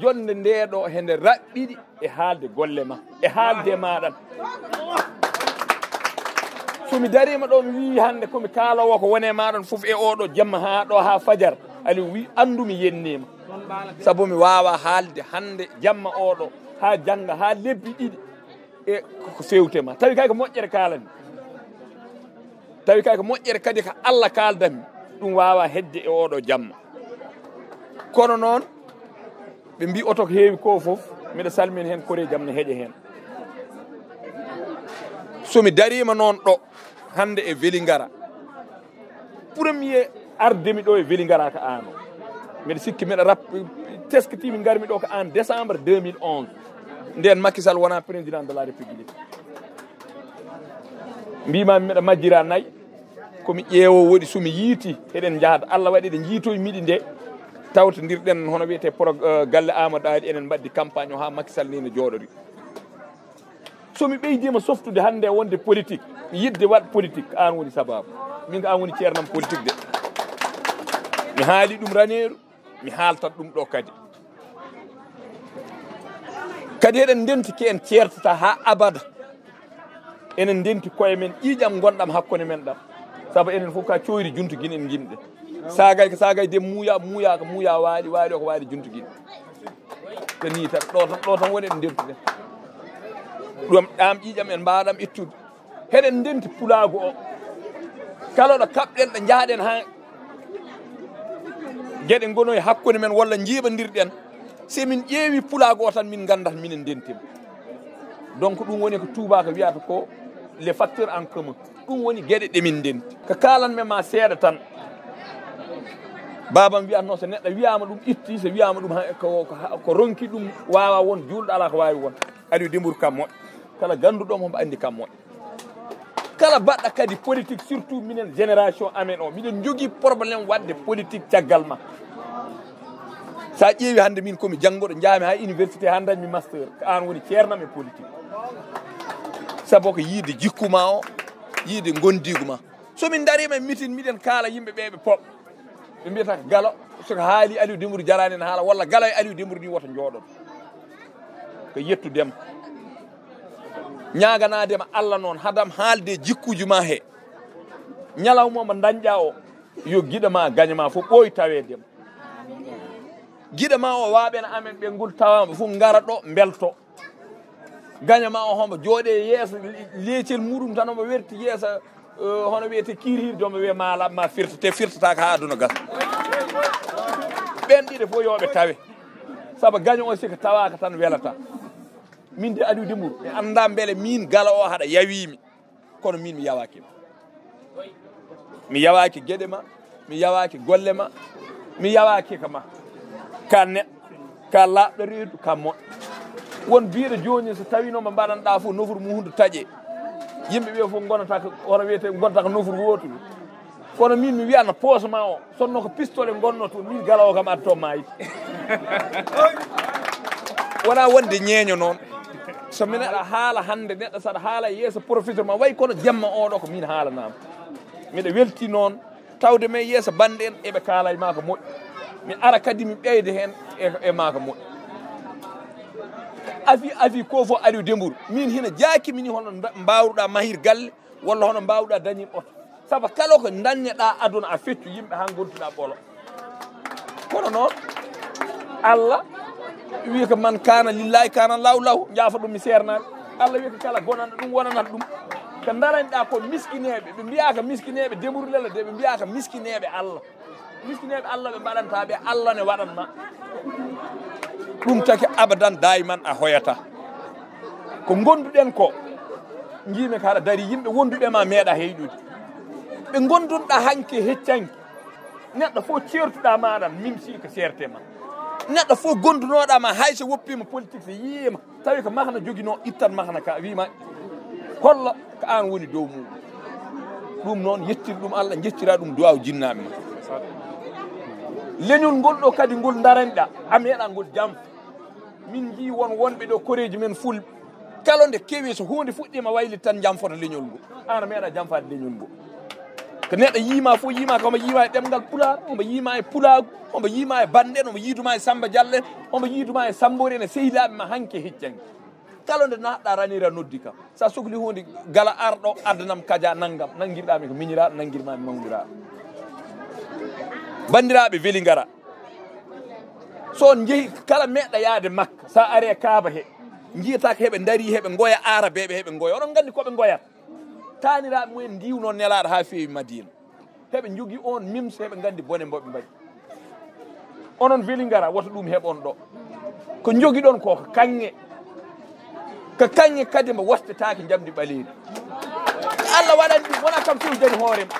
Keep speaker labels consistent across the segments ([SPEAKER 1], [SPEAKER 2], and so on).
[SPEAKER 1] jonde ndeɗo hende raɓɓiɗi e haalde golle ma e haalde maɗan somi darima ɗo mi wi hande komi kaalowo ko wone maɗon foof e oɗo jamma ha ɗo ha fajar Aliou wi andumi yennima sabu mi wawa haalde hande jamma oɗo ha jangga ha lebbi ɗiɗi e ko fewtema tawi kay ko moƴƴere kalami tawi kay ko moƴƴere kadi ko Allah kaldami ɗum wawa hedde e oɗo jamma kono noon ɓe mbi oto ko heewi ko foof mbiɗa salmini hen kore jam ne heeƴe hen somi darima noon ɗo hande e Vélingara premier ardemi ɗo e Vélingara ko an o mbiɗa sikki mbiɗa teskitimi garmi ɗo ko en décembre 2011 nden Macky Sall wona président de la république mbimami mbiɗa majjira nayyi komi ƴeewo woɗi somi yiiti eɗen jahata Allah waɗi ɗe jiitoye miɗi nde tawtodirɗen hono wiyete galle Amadou Ali enen mbaddi campagne o ha Macky Sall ni no jooɗori somi ɓeydima softude hande wonde politique yidde waɗ politique an woni sababu min an woni ceernam politique de mi haali ɗum raneeru mi haaltat ɗum ɗo kadi eɗen ndentiki en ceertata ha abada enen ndenti koye men ƴiƴam gonɗam hakkude men ɗam saabu enen fof ka coyri juntuguin en jimɗe sagay de muuya ko muuya waali o ko waali juntuguin ko ni tan ɗo tan woni en ndentuɗen ɗum ɗam ƴiƴam en mbaɗam ittude heɗen ndenti pulagu o kala ɗo kaɓɗen ɗo jaaɗen ha gueɗe gonoy hakkude men walla jiiɓadirɗen si min ƴeewi pulagu o tan min gandata minen ndentima donc ɗum woni ko tubako wiyata ko les facteurs en commun ɗum woni gueɗe ɗemin ndenti ko kalanme ma seeɗa tan babam wiyatno so neɗɗo wiyama ɗum itti so wiyama ɗum ko ronki ɗum wawa won julɗo ala ko wawi won Aliou Dembourou kam moƴƴo kala ganduɗomo omo andi kam moƴƴo kala baɗɗa kadi politique surtout minen génération amen o miɗen jogui probléme wadde politique caggal ma sa ƴeewi hande min komi janggoɗo jaami ha université ha dañmi master ko an woni ceernam e politique sabu ko yiide jikkuma o yiide gondigu ma somin darima e meeting miɗen kaala yimɓe ɓe pooɓ ɓe mbiyata ko galo soko haali Aliou Dembourou jarani en haala walla galo e Aliou Dembourou ni woto jooɗon ko yettudema ñaganadema Allah noon hadam haalde jikkuji ma he ñalawma mo dañƴa o yo guiɗama gañama fof ɓooyi tawedema guiɗama o waaɓene amen ɓe ngol tawama fof gara ɗo belto gañama o homo jooɗe yeeso leecel muɗum tan omo werti yeesa hono wiyete kirhirde omo wiya ma firta te firtataka ha aduna gasa ɓen ɗiɗe fof yoɓe tawe saabu gaño o siko tawaka tan welata min de Aliou Dembourou mi anda beele min gala o haɗa yawimi kono min mi yawakima mi yawaki gueɗe ma mi yawaki golle ma mi yawaki ka ma ka neɗɗo ka laɓɗo reedu ka moƴƴo won biiɗo joni so tawino mo mbaɗanɗa fof nofuru mum hunde taaƴe yimɓe ɓe fof gonata ko hono wiyete gonta ko nofuru wotudu kono min mi wiyano poche ma o sonno ko pistole gonno toon min gala o kam adto mayde wona wonde ñeeño noon so mi neɗɗo haala hande neɗɗo saɗa haala yeeso professeur ma way kono jamma oɗo ko min haalanama miɗa welti noon tawde men yeeso bande en eɓe kaala e ma ko moƴƴi mi ara kadi mi ɓeyde hen e ma ko moƴƴi afi ko fof Aliou Dembourou min hina jaakimini hono mbawruɗa mahir galle walla hono mbawɗa dañir oto saabu kala ko daññeɗa aduna a feccu yimɓe ha gontuɗa ɓolo kono noon Allah wi ko man kana lillahi kana law jaafa ɗum mi sernaɓe Allah wi ko kala gonanɗo ɗum wonanata ɗum ko daranɗa ko miskineɓe ɓe mbiyaka miskineɓe Dembourou Lella de ɓe mbiyaka miskineɓe Allah ɓe mbaɗantaɓe Allah ne waɗanma ɗum taki abadan dayman a hoyata ko gonduɗen ko jiimi ko haɗa dari yimɓe wonduɓe ma meeɗa heyɗude ɓe gondunɗa hanke heccanke neɗɗo fof certuɗa maɗan min si ko sertema neɗɗo fof gondunoɗama hayso woppima politique so yiima tawi ko mahna joguino ittan mahna ka wima holla ko an woni dow muɗum ɗum noon yettir ɗum Allah jettira ɗum duwaw jinnaɓe ma leñol ngol ɗo kadi ngol daranɗa a meeɗa ngol jam min ji wonɓe ɗo koreji men fulɓe kala nde kewi so hunde fuɗɗima waylit tan jamfoto leñol ngol an a meeɗa jamfade leñol ngol ko neɗɗo yiima fof yiima ko omo yiima e ɗemgal pulaar omo yiima e pulaagu omo yiima e banɗen omo yiiduma e samba diallen omo yiiduma e sambori ene sehilaɓe ma hanke heccange kala nde naatɗa ranira noddi kam sa sohli hunde gala arɗo addanam kadia naggam nanguirɗami ko miñiraɗo nanguirmami mawdiraɗo bandiraɓe weeli gara so on jeehi kala meɗɗa yaade makka sa ari e kaaba he jiyata ko heɓe daari heɓe goya arabeɓe heɓe goya oɗon gandi koɓe goyata taniraɓe mumen ndiwno nelaɗo ha fewi madina heɓe jogui on mimso heɓe gandi bone mboɓe mbaɗi onon weeli gara woto ɗum heɓon ɗo ko jogui ɗon ko kanŋe kadi mbo wastetake jamdi ɓaleeri Allah waɗani ɗum wona kam fewi dani hoorema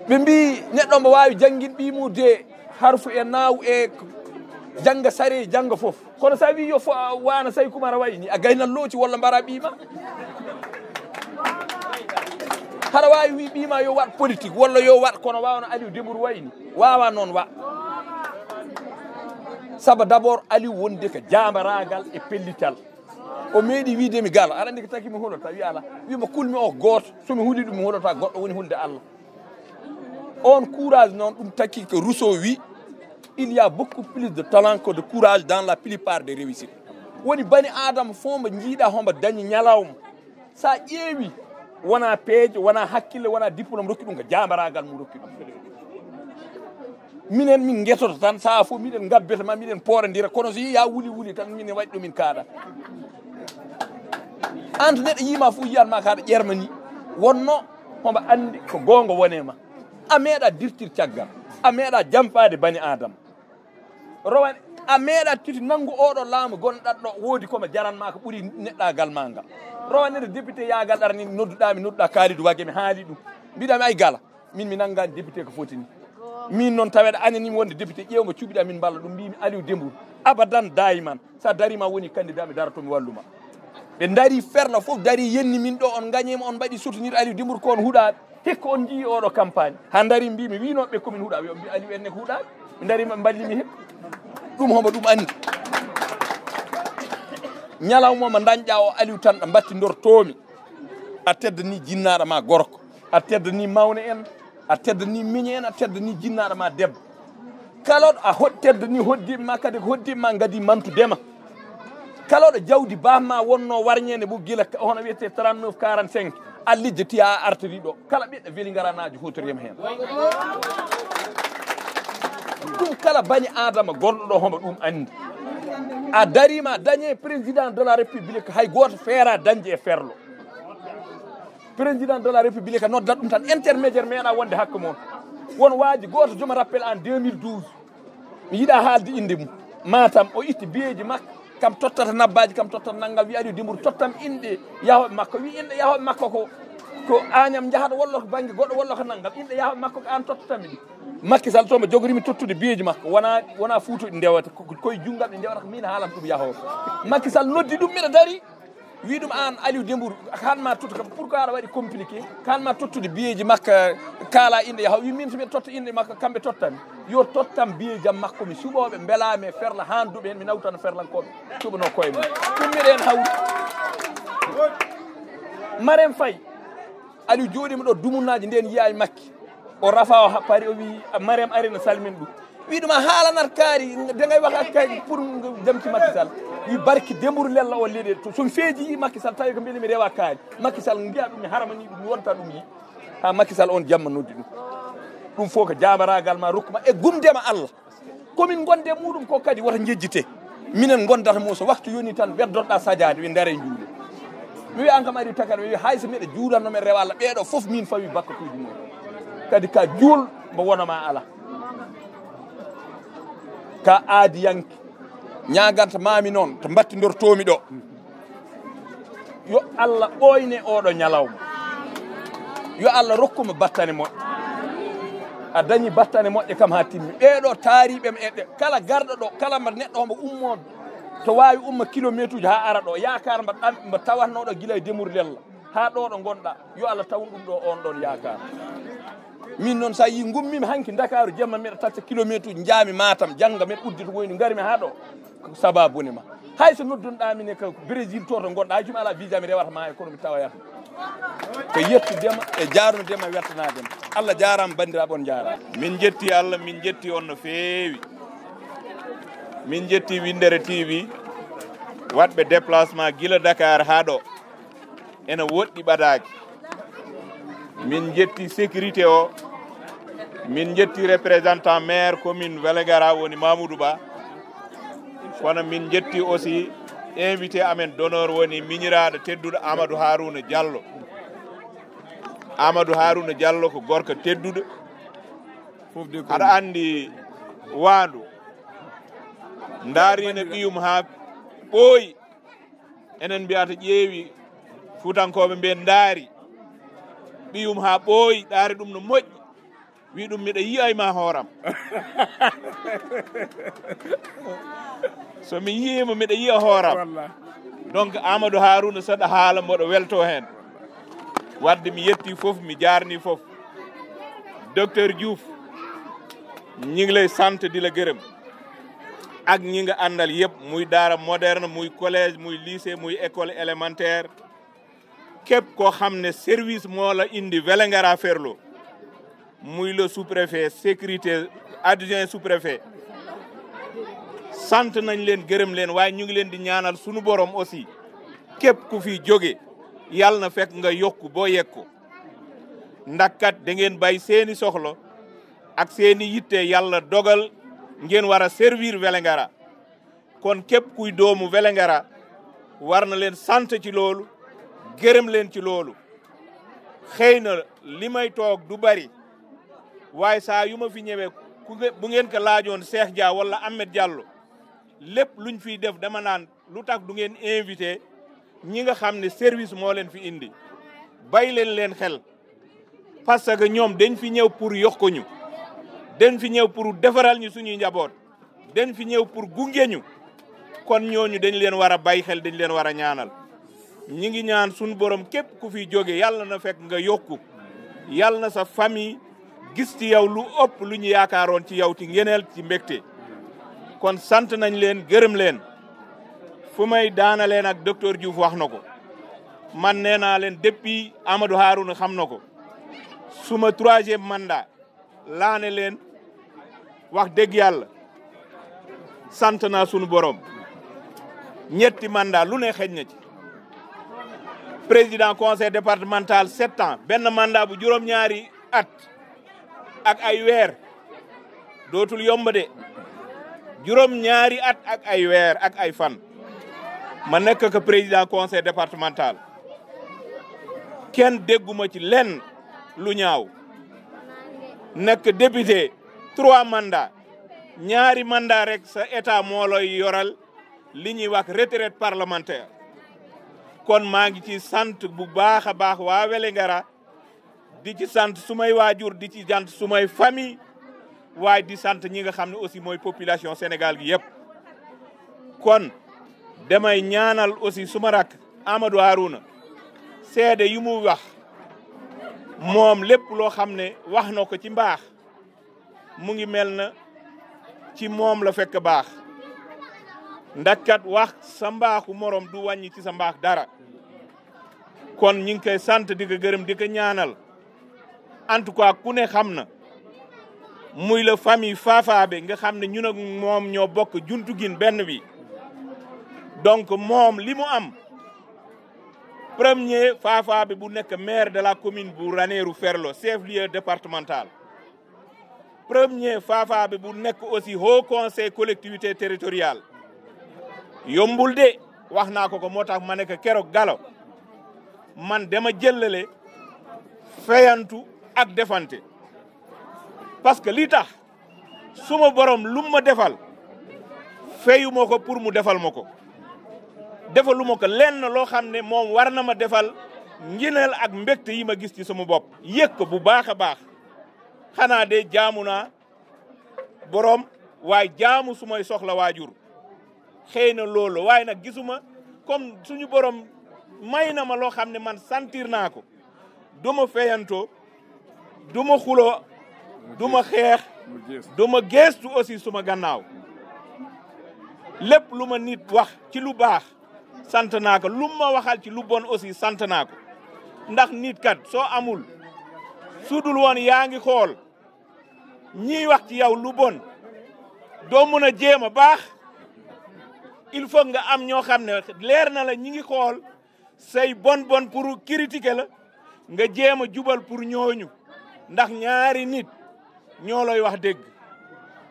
[SPEAKER 1] ɓe mbi neɗɗo mbo wawi jangguin ɓimude harfu e naw e jangga sare jangga foof kono sa wi yo wana say kumara wayni a gaynal looti walla mbara ɓiima haɗa wawi wi ɓiima yo waɗ politique walla yo waɗ kono wawno Aliou Dembourou wayni wawa noon wa saabu d' abord Aliou wonde ko jambaragal e pellital o meeɗi wiidemi gala aɗa andi ko taki mi hulata wi ala wima kulmi o goto somi huuli ɗum mi hulata goɗɗo woni hulde Allah on courage noon ɗum taki ko Rousseau wi il y a beaucoup plus de talent que de courage dans la plupart des réussites woni bani adama fo mbo jiiɗa hombo dañi ñalawma sa ƴeewi wona peeje wona hakkille wona diplôme rokki ɗum ko jambaragal mum rokki ɗum minen min guetoto tan saa fof miɗen gabbeta ma miɗen poorandira kono so yi ya wuli tan min waɗi ɗumin kaaɗa an to neɗɗo yima fof yiyanma kaɗa ƴermani wonno hombo andi ko gonga wonema a meeɗa dirtir caggal a meeɗa jampade bani adama rowane a meeɗa titi nanggu oɗo laamu gonɗat ɗo woodi komo jaranma ko ɓuuri neɗɗagal ma ngal rowanede député yagal ɗara ni nodduɗa Kalidou Wague mi haali ɗum mbiɗami ay gala min mi nanggani député ko fotini min noon taweɗa ananimi wonde député ƴewmo cuɓiɗa min mballa ɗum mbimi Aliou Dembourou abadan dayiman sa darima woni candidat mi daratomi walluma ɓe daari ferla foof daari yenni min ɗo on gañima on mbaɗi soutenir Aliou Dembourou ko on huuɗaɓe hikka on jii oɗo campagne ha daari mbimi winoɓe komin huuɗaɓe yo mbi Aliou enne ko huuɗaɓe ɓe daarima ɓe ballimi hikka ɗum homo ɗum andi ñalawma mo dañƴa o Aliou tan ɗo battidortomi a teddani jinnaɗo ma gorko a teddani mawne en a teddani miñe en a teddani jinnaɗo ma debbo kala ɗo a teddani hoddiɓe ma kadi ko hoddiɓe ma gadi mantudema kala ɗo jawdi bamma wonno warñede mo guila hono wiyete 39 45 a lijjati a artiri ɗo kala ɓiɗɗo weeli garanaji hutorima hen ɗum kala bani adama gonɗo ɗo homo ɗum andi a darima dañe président de la république hay goto feera dañde e ferlo président de la république noddat ɗum tan intermédiaire meeɗa wonde hakka moon won waaji goto joma rappel en 2012 mi yiiɗa haalde inde mum Matam o itti biyeji makko kam tottata nabbaji kam tottata naggam wi Aliou Dembourou tottam inɗe yahoɓe makko wi inɗe yahoɓe makko ko Agnam jahaɗo walla ko banggue goɗɗo walla ko naggam inɗe yahoɓe makko ko an tottatami ɗi Macky Sall tomo jogorimi tottude biyeji makko wona Fouta ɗi ndewata koye junggam ɗi ndewata ko min haalam ɗum yahoɓe Macky Sall noddi ɗum mbiɗa daari wi ɗum an Aliou Dembourou kanma tottude pourquoi aɗa waɗi compliqué kanma tottude biyeji makka kaala inde yahoɓe wi min somi totta inde makko kamɓe tottami yo tottam biyejam makko mi suɓoɓe beelami e ferla handuɓe hen mi nawtano ferlankoɓe suɓano koye mum ɗum mbiɗen hawri Marème Faye Aliou jooɗima ɗo dumunnaji nden yiyayi Macky o rafa o paari o wi Marème arina salmin ɗum wi ɗum a haalanat kaari degay waka kaari pour jamti Macky Sall wi barki Dembourou lella o leeɗe to somi feeji Macky Sall tawi ko mbiyami mi rewa kaari Macky Sall mbiya ɗum mi haramani ɗum mi wonta ɗum yi ha Macky Sall on jamma noddi ɗum fof ko jabaragal ma rokkuma e gumdema Allah komin gonde muɗum ko kadi woto jejjite minen gondata mo so waktu yoni tan weddotoɗa sajade wi daare juuɗe mi wi an kam ari takata mi wi hayso miɗa juulannomen rewa Allah ɓeeɗo fof min fawi bakkatuji mumen kadi ka juul mo wonoma ala ka aadiyanke ñaganta mami noon to battidortomi ɗo yo Allah ɓoyne oɗo ñalawma yo Allah rokkuma battane moƴƴe a dañi battane moƴƴe kam ha timmi ɓeeɗo taariɓema eɓe kala garɗo ɗo kala mba neɗɗo omo ummo to wawi umma kilométre uji ha ara ɗo yakar mba tawatnoɗo guila e Dembourou lella ha ɗo ɗo gonɗa yo Allah taw ɗum ɗo on ɗon yakar min noon sa yi gummimi hanki Dakaru jemma mbiɗa tatta kilométre uji jaami Matam jangga mbiɗa uddita woyni garmi ha ɗo ko sababune ma hay so noddunɗamine ko Brésil to gonɗa hay jumi ala visa mi rewata ma e kono mi tawoyata ko yettudema e jarnudema e wertanadema Allah jarama bandiraɓe on jarama
[SPEAKER 2] min jetti Allah min jetti on no feewi min jetti Windere TV waɗɓe déplacement gila Dakar ha ɗo ene woɗɗi ɓadaki min jetti sécurité o min jetti représentant maire commune Vélingara woni Mamoudou Ba kono min jetti aussi invité amen d'honneur woni miñiraɗo tedduɗo Amadou Harouna Diallo Amadou Harouna Diallo ko gorko tedduɗo aɗa andi Wandu daarino ɓiyum ha ɓooyi enen mbiyata ƴeewi fuutankoɓe mbiyen daari ɓiyum ha ɓooyi ɗaari ɗum no moƴƴi wi ɗum miɗa yiyayma hooram so mi yiyima miɗa yiya hooram donc Amadou Harouna saɗa haala mboɗo welto hen wadde mi yetti foof mi jarni foof docteur Diouf ñi ngi lay sant di la gërëm ak ñi nga àndal yëpp muy daara moderne muy collège muy lycée muy école élémentaire képp koo xam ne service moo la indi Vélingara Ferlo muy le sous-préfet sécurité adjoint sous-préfet sant nañ leen gërëm leen waaye ñu ngi leen di ñaanal sunu borom aussi képp ku fi jóge yàlla na fekk nga yokku boo yekku ndax kat da ngeen bay seeni soxla ak seeni yitte yàlla dogal ngeen war a servir Vélingara kon képp kuy doomu Vélingara war na leen sant ci loolu gërëm leen ci loolu xëy na li may toog du bari waaye saa yu ma fi ñëwee bu ngeen ko laajoon Cheikh Dia wala Ahmed Diallo lépp luñ fiy def dama naan lu tax du ngeen invité ñi nga xam ne service moo leen fi indi bay leen xel parce que ñoom dañ fi ñëw pour yokk ñu dañ fi ñëw pour defaral ñu suñuy njaboot dañ fi ñëw pour gunge ñu kon ñooñu dañ leen war a bay xel dañ leen war a ñaanal ñi ngi ñaan suñu borom képp ku fi jóge yàlla na fekk nga yokku yàlla na sa famille gis ci yow lu ëpp lu ñu yaakaaroon ci yow ci ngeneel ci mbégte kon sant nañ leen gërëm leen fu may daana leen ak docteur Diouf wax na ko man nee naa leen depuis Amadou Harouna xam na ko suma 3e mandat laa ne leen wax dëgg yàlla sant naa sunu borom ñetti mandat lu ne xëj na ci président conseil départemental 7 ans benn mandat bu juróom-ñaari at ak ay weer dootul yomb de juróom-ñaari at ak ay weer ak ay fan ma nekk ko président conseil départemental kenn dégguma ci lenn lu ñaaw nekk député 3 mandats ñaari mandat rek sa état moo lay yoral li ñuy wax retraite parlementaire kon maa ngi ci sant bu baax a baax waa Vélingara di ci sant sumay waajur di ci sant sumay famille waaye di sant ñi nga xam ne aussi mooy population Sénégal gi yëpp kon damay ñaanal aussi suma rak Amadou Harouna seede yu mu wax moom lépp loo xam ne wax na ko ci mbaax mu ngi mel na ci moom la fekk baax ndax kat wax sa mbaaxu morom du wàññi ci sa mbaax dara kon ñi ngi koy sant di ko gërëm di ko ñaanal en tout cas ku ne xam na muy la famille Fafaabe nga xam ne ñun ak moom ñoo bokk Juntugin benn bi donc moom li mu am premier Fafaabe bu nekk maire de la commune bu Ranérou Ferlo chef-lieu départemental premier Fafaabe bu nekk aussi haut conseil collectivité territoriale yombul de wax naa ko moo tax ma nekk keroog galo man dama jëlale fayantu ak defante parce que li tax suma borom lu ma defal fayu ma ko pour mu defal ma ko defalu ma ko lenn loo xam ne moom war na ma defal ngineel ak mbégte yi ma gis ci sama bopp yëg ko bu baax a baax xanaa de jaamu naa borom waaye jaamu sumay soxla waajur xëy na loolu waaye nag gisuma comme suñu borom may na ma loo xam ne man sentir naa ko duma feyantoo duma xuloo duma xeex duma geestu aussi suma gannaaw lépp lu ma nit wax ci lu baax sant naa ko lu ma waxal ci lu bon aussi sant naa ko ndax nit kat soo amul sudul woon yaa ngi xool ñiy wax ci yow lu bon doo mën a jéem a baax il faut nga am ñoo xam ne leer na la ñi ngi xool say bon pour critiquer la nga jéem a jubal pour ñooñu ndax ñaari nit ñoo lay wax dëgg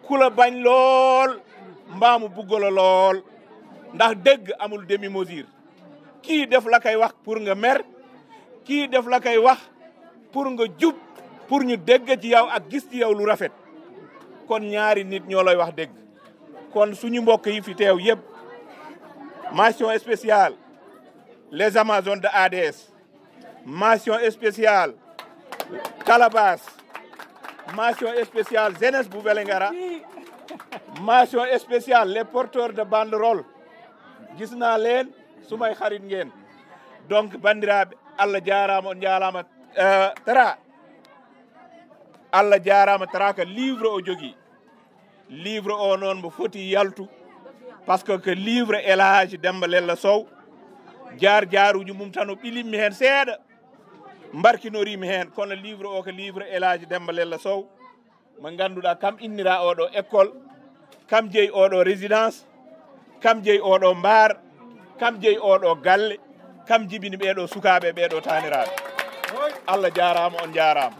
[SPEAKER 2] ku la bañ lool mbaamu bugg la lool ndax dëgg amul demi mesure kii def la koy wax pour nga mer kii def la koy wax pour nga jub pour ñu dégg ci yow ak gis ci yow lu rafet kon ñaari nit ñoo lay wax dëgg kon suñu mbokk yi fi teew yëpp mention spéciale les Amazones de ADS mention spéciale Calabas mention spéciale jeunesse bu Vélingara mention spéciale les porteurs de banderole gis naa leen sumay xarit ngeen donc bandiraɓe Allah jarama on jarama Tara Allah jarama Tara ko livre o jogui livre o noon mbo foti yaltu par ce que livre El Hadji Demba Lella Sow jaaruji mum tan o ɓilimmi hen seeɗa mbarkinorimi hen kono livre o ko livre El Hadji Demba Lella Sow mo ganduɗa kam innira oɗo école kam jeeyi oɗo résidence kam jeeyi oɗo mbaar kam jeeyi oɗo galle kam jibini ɓeɗo sukaɓe ɓeɗo taniraɓe Allah jarama on jarama